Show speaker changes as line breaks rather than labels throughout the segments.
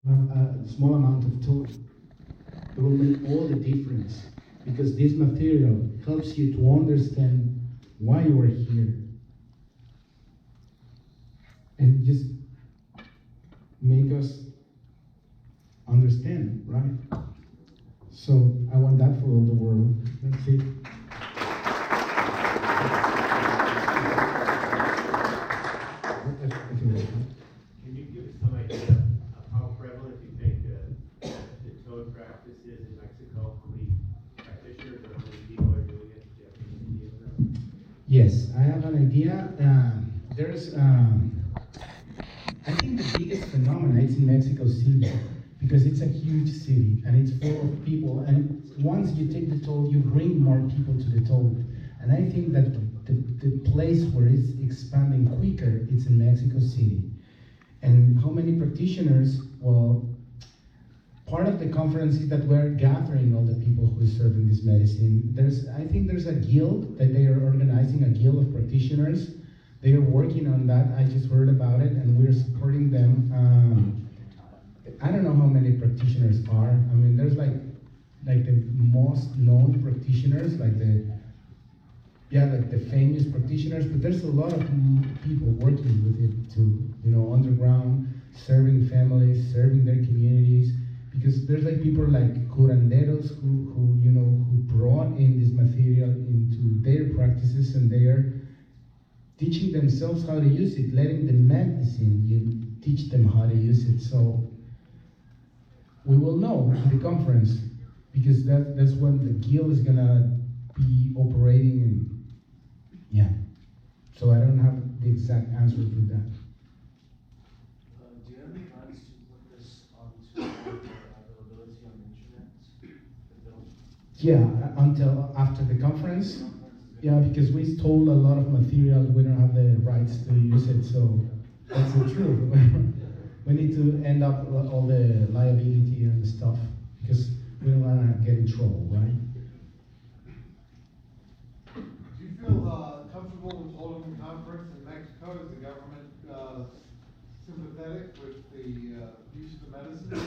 A small amount of tool. It will make all the difference because this material helps you to understand why you are here and just make us understand, right? So I want that for all the world. That's it.
Can you give us some idea of how prevalent you think the toad practice is in Mexico? How many practitioners or how many people are doing it? Do you have any idea of that?
Yes, I have an idea. There's, I think the biggest phenomenon is in Mexico City because it's a huge city and it's full of people. And once you take the toll, you bring more people to the toll. And I think that the place where it's expanding quicker is in Mexico City. And how many practitioners? Well, part of the conference is that we're gathering all the people who are serving this medicine. I think there's a guild that they are organizing, a guild of practitioners. They are working on that. I just heard about it, and we're supporting them. I don't know how many practitioners are. I mean, there's like the most known practitioners, like the famous practitioners, but there's a lot of people working with it too. Underground, serving families, serving their communities. Because there's like people like curanderos who brought in this material into their practices, and they are teaching themselves how to use it, letting the medicine teach them how to use it. So we will know in the conference because that's when the guild is gonna be operating, and yeah. So I don't have the exact answer to that.
Do you have any plans to put this onto availability on the internet?
Yeah, until after the conference. Yeah, because we stole a lot of material. We don't have the rights to use it, so that's the truth. We need to end up all the liability and stuff because we don't want to get in trouble, right?
Do you feel comfortable with holding the conference in Mexico? Is the government sympathetic with the use of the medicine?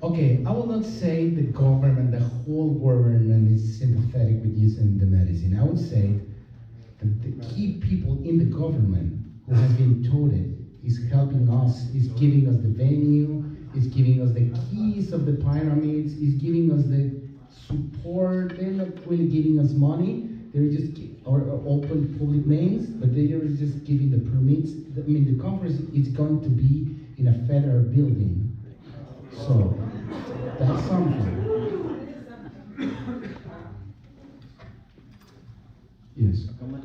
Okay, I will not say the government, the whole government is sympathetic with using the medicine. I would say that the key people in the government who has been told it is helping us, is giving us the venue, is giving us the keys of the pyramids, is giving us the support. They're not really giving us money. They're just or open public names, but they are just giving the permits. I mean, the conference is going to be in a federal building. So that's something. Yes.
In the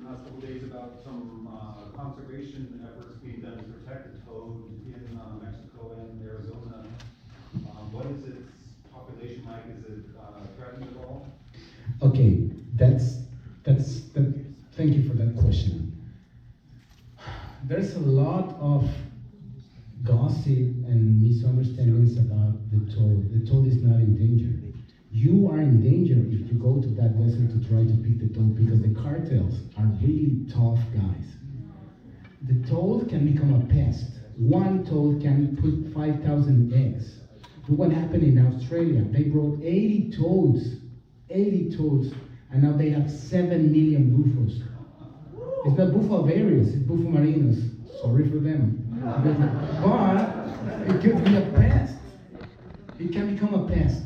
last couple days about some conservation efforts being done to protect the toad in Mexico and Arizona. What is its population like? Is it threatened at all?
Okay, thank you for that question. There's a lot of gossip and misunderstandings about the toad. The toad is not in danger. You are in danger if you go to that desert to try to pick the toad because the cartels are really tough guys. The toad can become a pest. One toad can put 5,000 eggs. Look what happened in Australia. They brought 80 toads, and now they have 7 million buffos. It's not Bufo Varius, it's Bufo Marinos. Sorry for them. But it could be a pest. It can become a pest.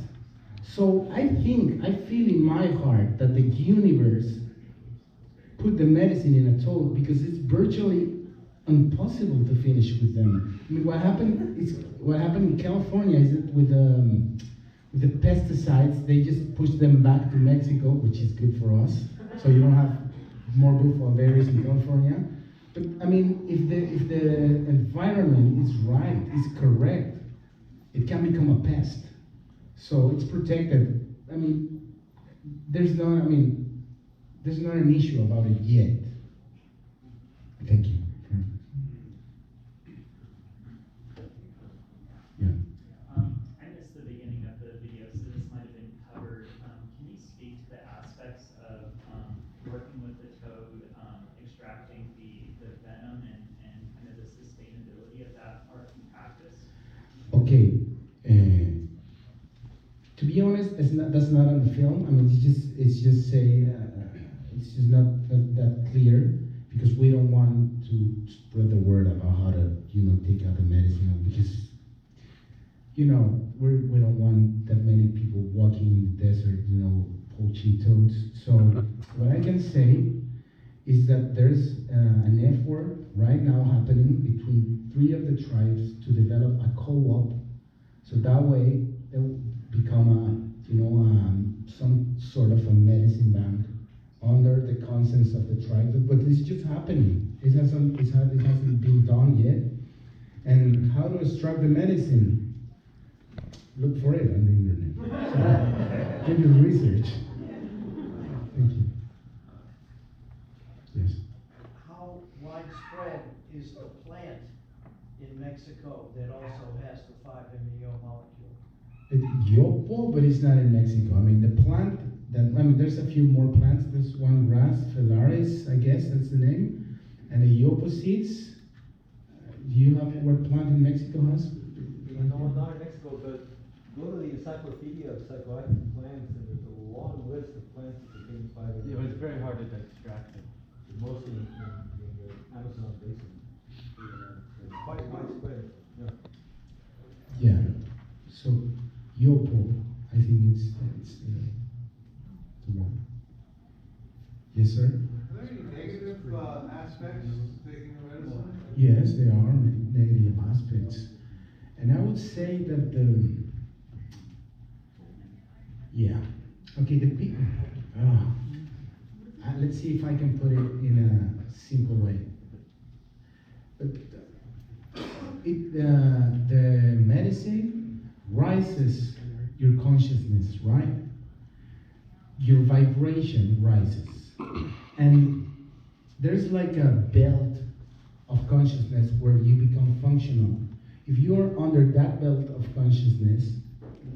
So I feel in my heart that the universe put the medicine in a toad because it's virtually impossible to finish with them. I mean, what happened in California is that with the pesticides, they just push them back to Mexico, which is good for us. So you don't have more Bufo Varius in California. But I mean, if the environment is right, is correct, it can become a pest. So it's protected. I mean, there's not an issue about it yet. Thank you. Yeah.
I missed the beginning of the video, so this might have been covered. Can you speak to the aspects of working with the toad, extracting the venom and kind of the sustainability of that art and practice?
that's not on the film. I mean, it's just say it's just not that clear because we don't want to spread the word about how to take out the medicine because we don't want that many people walking in the desert poaching toads. So what I can say is that there's an effort right now happening between 3 of the tribes to develop a co-op, so that way it will become some sort of a medicine bank under the consents of the tribe. But it's just happening. It hasn't been done yet. And how to extract the medicine? Look for it on the internet. Do your research. Thank you. Yes.
How widespread is the plant in Mexico that also has the 5-MeO molecule?
It's yopo, but it's not in Mexico. I mean, the plant there's a few more plants. There's one grass, Phalaris, I guess that's the name, and the yopo seeds. Do you have what plant in Mexico has?
No, not in Mexico, but go to the Encyclopedia of Psychoactive Plants, and there's a long list of plants that contain 5-MeO.
Yeah, but it's very hard to extract it.
Mostly in the Amazon basin. It's quite widespread, yeah.
Yeah. So yopo, I think it's the one. Yes, sir.
Are there any negative aspects to taking the medicine?
Yes, there are negative aspects, and I would say that the people. Let's see if I can put it in a simple way. But the medicine rises your consciousness, right? Your vibration rises. And there's like a belt of consciousness where you become functional. If you're under that belt of consciousness,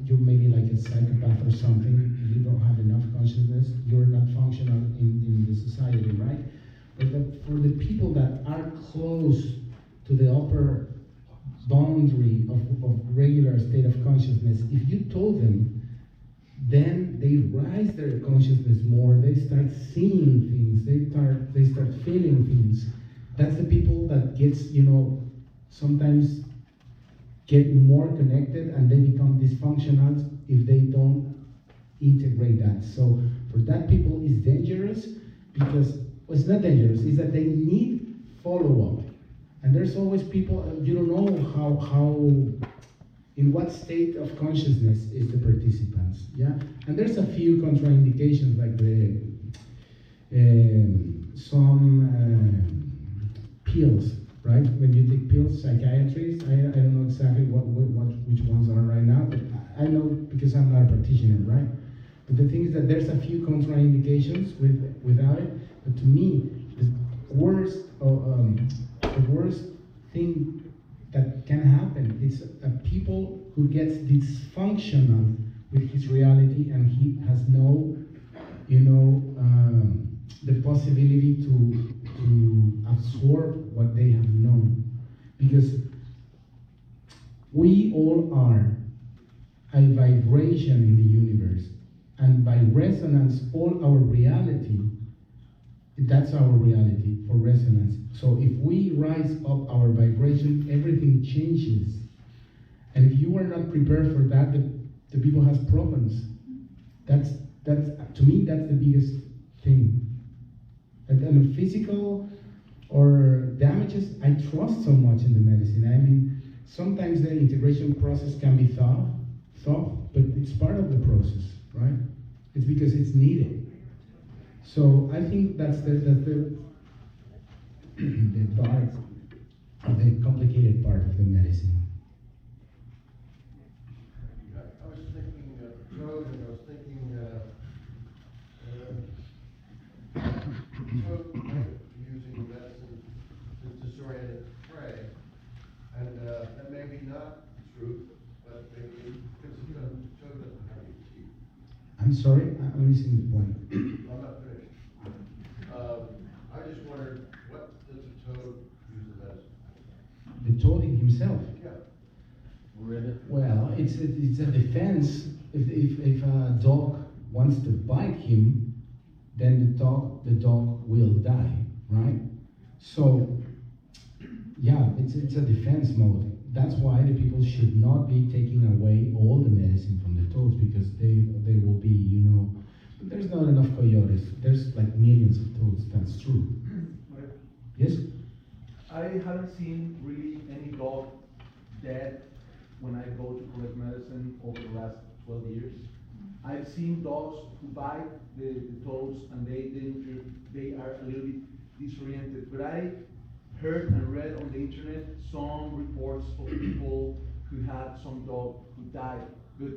you're maybe like a psychopath or something, you don't have enough consciousness, you're not functional in the society, right? But for the people that are close to the upper boundary of regular state of consciousness, if you told them, then they rise their consciousness more, they start seeing things, they start feeling things. That's the people that gets, sometimes get more connected and they become dysfunctional if they don't integrate that. So for that people it's dangerous because, well, it's not dangerous, it's that they need follow-up. And there's always people, you don't know how in what state of consciousness is the participants, yeah? And there's a few contraindications like some pills, right? When you take pills, psychiatrists, I don't know exactly which ones are right now, but I know because I'm not a practitioner, right? But the thing is that there's a few contraindications without it, but to me, the worst thing that can happen is people who gets dysfunctional with his reality and he has no, the possibility to absorb what they have known. Because we all are a vibration in the universe, and by resonance, all our reality, that's our reality for resonance. So if we rise up our vibration, everything changes. And if you are not prepared for that, the people has problems. That's to me, that's the biggest thing. And the physical or damages, I trust so much in the medicine. I mean, sometimes the integration process can be tough, but it's part of the process, right? It's because it's needed. So I think that's the dark, the complicated part of the medicine.
I was thinking road, and I was thinking using medicine to disorient it prey, and that may be not true, but maybe because toad doesn't have any teeth.
I'm sorry, I'm missing the point.
I'm not finished. I just wondered, what does a toad use the medicine?
The toad himself.
Yeah.
Well, it's a defense. If a dog wants to bite him, then the dog will die, right? So, yeah, it's a defense mode. That's why the people should not be taking away all the medicine from the toads, because they will be, but there's not enough coyotes. There's like millions of toads, that's true. Yes?
I haven't seen really any dog dead when I go to collect medicine over the last 12 years. I've seen dogs who bite the toads and they are a little bit disoriented. But I heard and read on the internet some reports of people who had some dog who died. But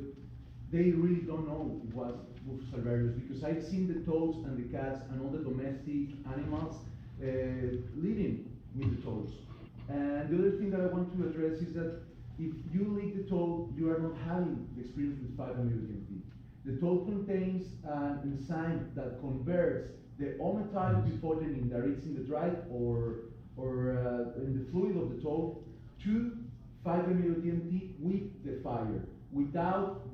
they really don't know it was Buphus alvarius, because I've seen the toads and the cats and all the domestic animals living with the toads. And the other thing that I want to address is that if you lick the toad, you are not having the experience with 5-MeO-DMT. The toad contains an enzyme that converts the O-methyl bifenthrin that is in the drive or in the fluid of the toad to 5-MeO-DMT with the fire, without the